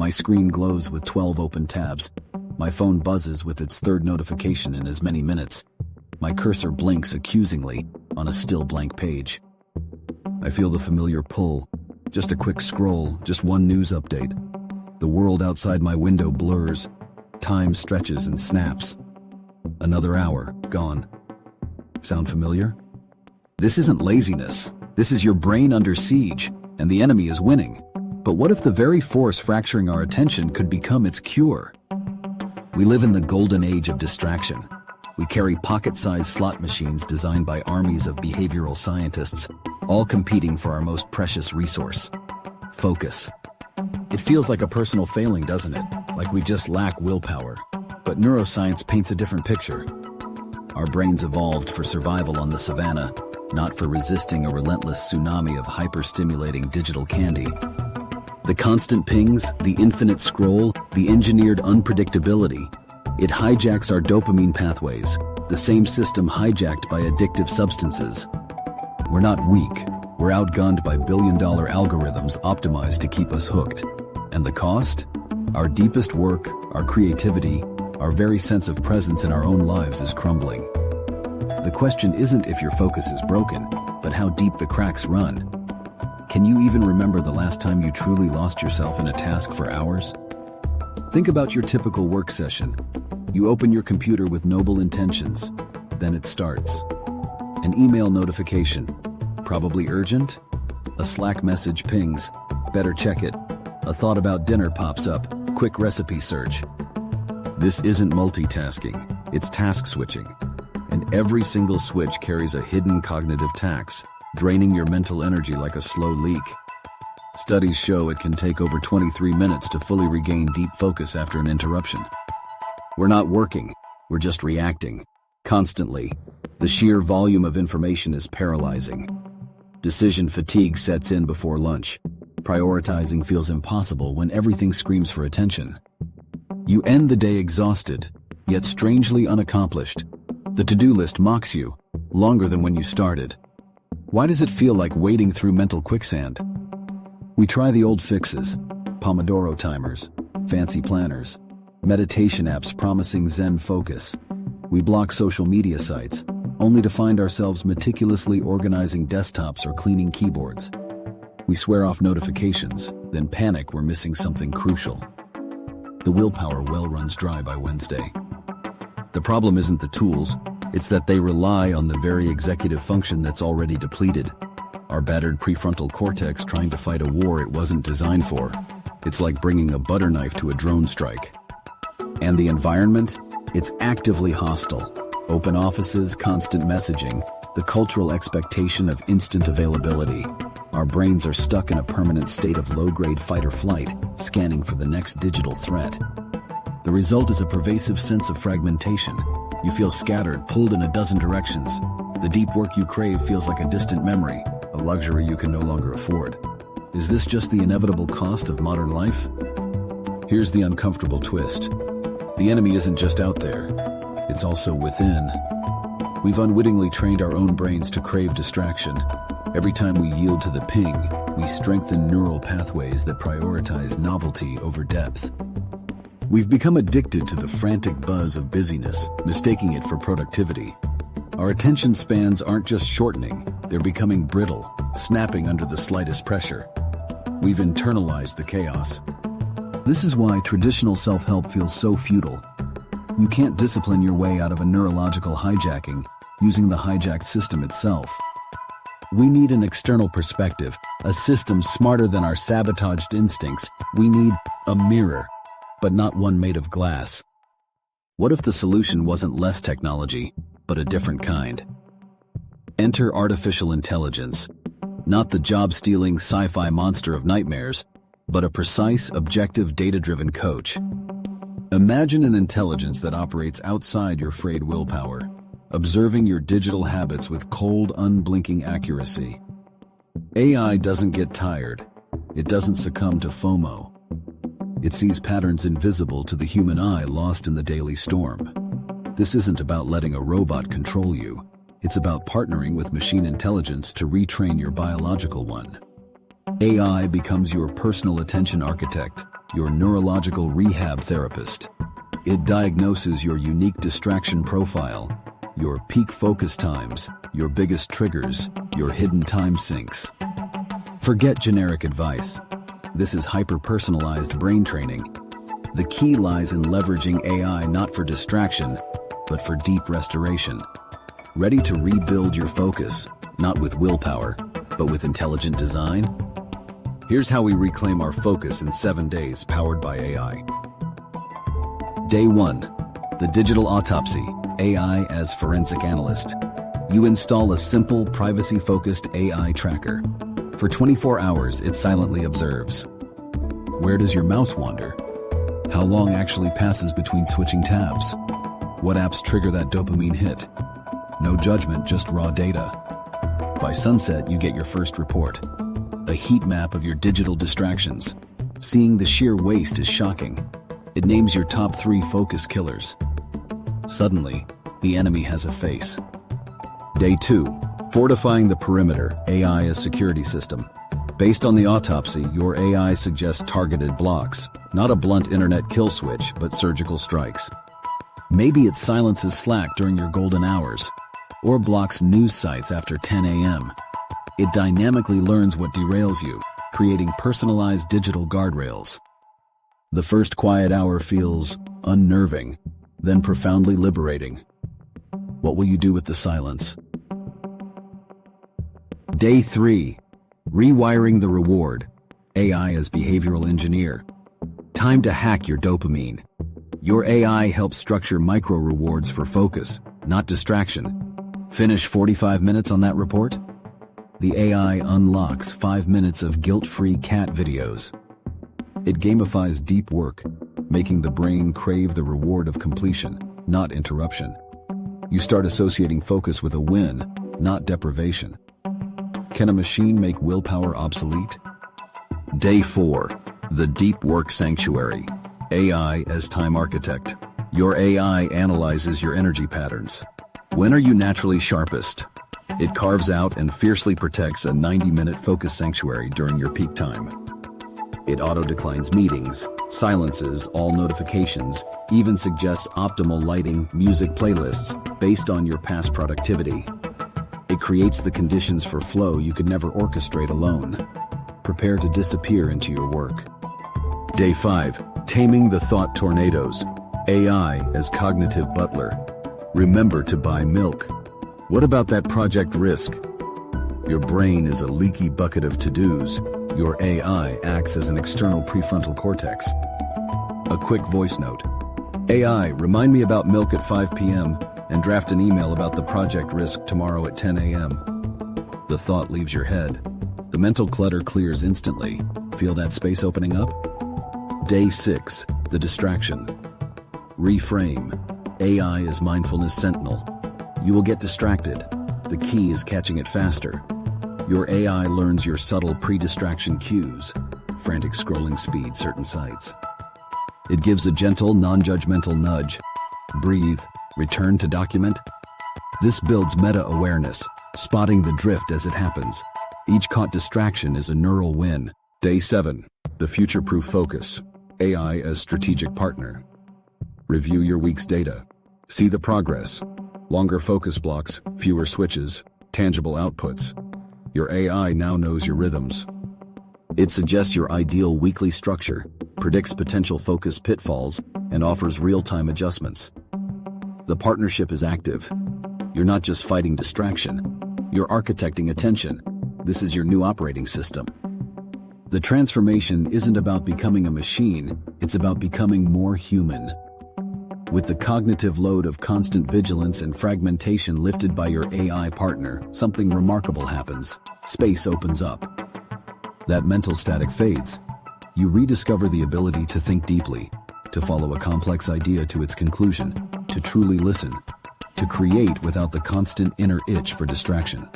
My screen glows with 12 open tabs. My phone buzzes with its third notification in as many minutes. My cursor blinks accusingly on a still blank page. I feel the familiar pull. Just a quick scroll, just one news update. The world outside my window blurs. Time stretches and snaps. Another hour, gone. Sound familiar? This isn't laziness. This is your brain under siege, and the enemy is winning. But what if the very force fracturing our attention could become its cure? We live in the golden age of distraction. We carry pocket-sized slot machines designed by armies of behavioral scientists, all competing for our most precious resource: focus. It feels like a personal failing, doesn't it? Like we just lack willpower. But neuroscience paints a different picture. Our brains evolved for survival on the savannah, not for resisting a relentless tsunami of hyper-stimulating digital candy. The constant pings, the infinite scroll, the engineered unpredictability. It hijacks our dopamine pathways, the same system hijacked by addictive substances. We're not weak. We're outgunned by billion-dollar algorithms optimized to keep us hooked. And the cost? Our deepest work, our creativity, our very sense of presence in our own lives is crumbling. The question isn't if your focus is broken, but how deep the cracks run. Can you even remember the last time you truly lost yourself in a task for hours? Think about your typical work session. You open your computer with noble intentions. Then it starts. An email notification. Probably urgent? A Slack message pings. Better check it. A thought about dinner pops up. Quick recipe search. This isn't multitasking. It's task switching. And every single switch carries a hidden cognitive tax, draining your mental energy like a slow leak. Studies show it can take over 23 minutes to fully regain deep focus after an interruption. We're not working, we're just reacting. Constantly. The sheer volume of information is paralyzing. Decision fatigue sets in before lunch. Prioritizing feels impossible when everything screams for attention. You end the day exhausted, yet strangely unaccomplished. The to-do list mocks you, longer than when you started. Why does it feel like wading through mental quicksand? We try the old fixes: Pomodoro timers, fancy planners, meditation apps promising Zen focus. We block social media sites, only to find ourselves meticulously organizing desktops or cleaning keyboards. We swear off notifications, then panic we're missing something crucial. The willpower well runs dry by Wednesday. The problem isn't the tools, it's that they rely on the very executive function that's already depleted. Our battered prefrontal cortex trying to fight a war it wasn't designed for. It's like bringing a butter knife to a drone strike. And the environment? It's actively hostile. Open offices, constant messaging, the cultural expectation of instant availability. Our brains are stuck in a permanent state of low-grade fight or flight, scanning for the next digital threat. The result is a pervasive sense of fragmentation. You feel scattered, pulled in a dozen directions. The deep work you crave feels like a distant memory, a luxury you can no longer afford. Is this just the inevitable cost of modern life? Here's the uncomfortable twist. The enemy isn't just out there, it's also within. We've unwittingly trained our own brains to crave distraction. Every time we yield to the ping, we strengthen neural pathways that prioritize novelty over depth. We've become addicted to the frantic buzz of busyness, mistaking it for productivity. Our attention spans aren't just shortening, they're becoming brittle, snapping under the slightest pressure. We've internalized the chaos. This is why traditional self-help feels so futile. You can't discipline your way out of a neurological hijacking using the hijacked system itself. We need an external perspective, a system smarter than our sabotaged instincts. We need a mirror, but not one made of glass. What if the solution wasn't less technology, but a different kind? Enter artificial intelligence, not the job-stealing sci-fi monster of nightmares, but a precise, objective, data-driven coach. Imagine an intelligence that operates outside your frayed willpower, observing your digital habits with cold, unblinking accuracy. AI doesn't get tired. It doesn't succumb to FOMO. It sees patterns invisible to the human eye lost in the daily storm. This isn't about letting a robot control you. It's about partnering with machine intelligence to retrain your biological one. AI becomes your personal attention architect, your neurological rehab therapist. It diagnoses your unique distraction profile, your peak focus times, your biggest triggers, your hidden time sinks. Forget generic advice. This is hyper-personalized brain training. The key lies in leveraging AI not for distraction, but for deep restoration. Ready to rebuild your focus, not with willpower, but with intelligent design? Here's how we reclaim our focus in 7 days powered by AI. Day 1. The Digital Autopsy, AI as Forensic Analyst. You install a simple, privacy-focused AI tracker. For 24 hours, it silently observes. Where does your mouse wander? How long actually passes between switching tabs? What apps trigger that dopamine hit? No judgment, just raw data. By sunset, you get your first report. A heat map of your digital distractions. Seeing the sheer waste is shocking. It names your top 3 focus killers. Suddenly, the enemy has a face. Day 2. Fortifying the perimeter, AI as security system. Based on the autopsy, your AI suggests targeted blocks, not a blunt internet kill switch, but surgical strikes. Maybe it silences Slack during your golden hours, or blocks news sites after 10 a.m. It dynamically learns what derails you, creating personalized digital guardrails. The first quiet hour feels unnerving, then profoundly liberating. What will you do with the silence? Day 3. Rewiring the reward, AI as behavioral engineer. Time to hack your dopamine. Your AI helps structure micro-rewards for focus, not distraction. Finish 45 minutes on that report? The AI unlocks 5 minutes of guilt-free cat videos. It gamifies deep work, making the brain crave the reward of completion, not interruption. You start associating focus with a win, not deprivation. Can a machine make willpower obsolete? Day 4. The Deep Work Sanctuary, AI as time architect. Your AI analyzes your energy patterns. When are you naturally sharpest? It carves out and fiercely protects a 90-minute focus sanctuary during your peak time. It auto-declines meetings, silences all notifications, even suggests optimal lighting, music playlists based on your past productivity. It creates the conditions for flow you could never orchestrate alone. Prepare to disappear into your work. Day 5. Taming the Thought Tornadoes, AI as cognitive butler. Remember to buy milk. What about that project risk? Your brain is a leaky bucket of to-dos. Your AI acts as an external prefrontal cortex. A quick voice note. AI, remind me about milk at 5 p.m. and draft an email about the project risk tomorrow at 10 a.m. The thought leaves your head. The mental clutter clears instantly. Feel that space opening up? Day 6. The Distraction. Reframe. AI is mindfulness sentinel. You will get distracted. The key is catching it faster. Your AI learns your subtle pre-distraction cues, frantic scrolling speed, certain sites. It gives a gentle, non-judgmental nudge. Breathe. Return to document. This builds meta-awareness, spotting the drift as it happens. Each caught distraction is a neural win. Day 7. The Future-Proof Focus, AI as strategic partner. Review your week's data. See the progress. Longer focus blocks, fewer switches, tangible outputs. Your AI now knows your rhythms. It suggests your ideal weekly structure, predicts potential focus pitfalls, and offers real-time adjustments. The partnership is active. You're not just fighting distraction. You're architecting attention. This is your new operating system. The transformation isn't about becoming a machine, it's about becoming more human. With the cognitive load of constant vigilance and fragmentation lifted by your AI partner, something remarkable happens. Space opens up. That mental static fades. You rediscover the ability to think deeply, to follow a complex idea to its conclusion, to truly listen, to create without the constant inner itch for distraction.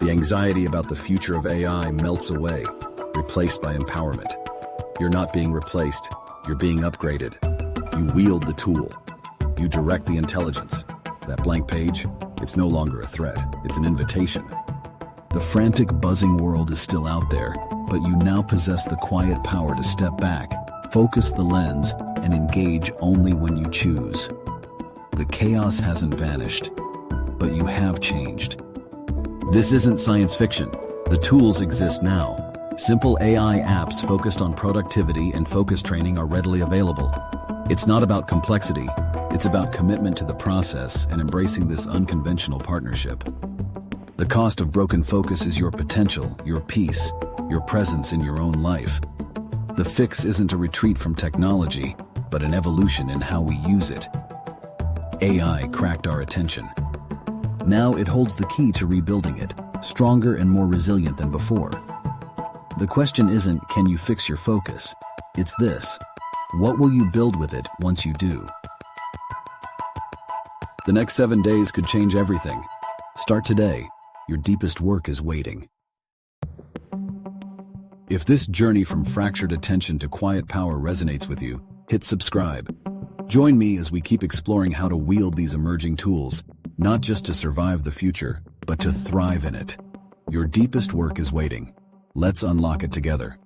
The anxiety about the future of AI melts away, replaced by empowerment. You're not being replaced, you're being upgraded. You wield the tool. You direct the intelligence. That blank page, it's no longer a threat, it's an invitation. The frantic, buzzing world is still out there, but you now possess the quiet power to step back, Focus the lens and engage only when you choose. The chaos hasn't vanished, but you have changed. This isn't science fiction. The tools exist now. Simple AI apps focused on productivity and focus training are readily available. It's not about complexity. It's about commitment to the process and embracing this unconventional partnership. The cost of broken focus is your potential, your peace, your presence in your own life. The fix isn't a retreat from technology, but an evolution in how we use it. AI cracked our attention. Now it holds the key to rebuilding it, stronger and more resilient than before. The question isn't, can you fix your focus? It's this: what will you build with it once you do? The next 7 days could change everything. Start today. Your deepest work is waiting. If this journey from fractured attention to quiet power resonates with you, hit subscribe. Join me as we keep exploring how to wield these emerging tools, not just to survive the future, but to thrive in it. Your deepest work is waiting. Let's unlock it together.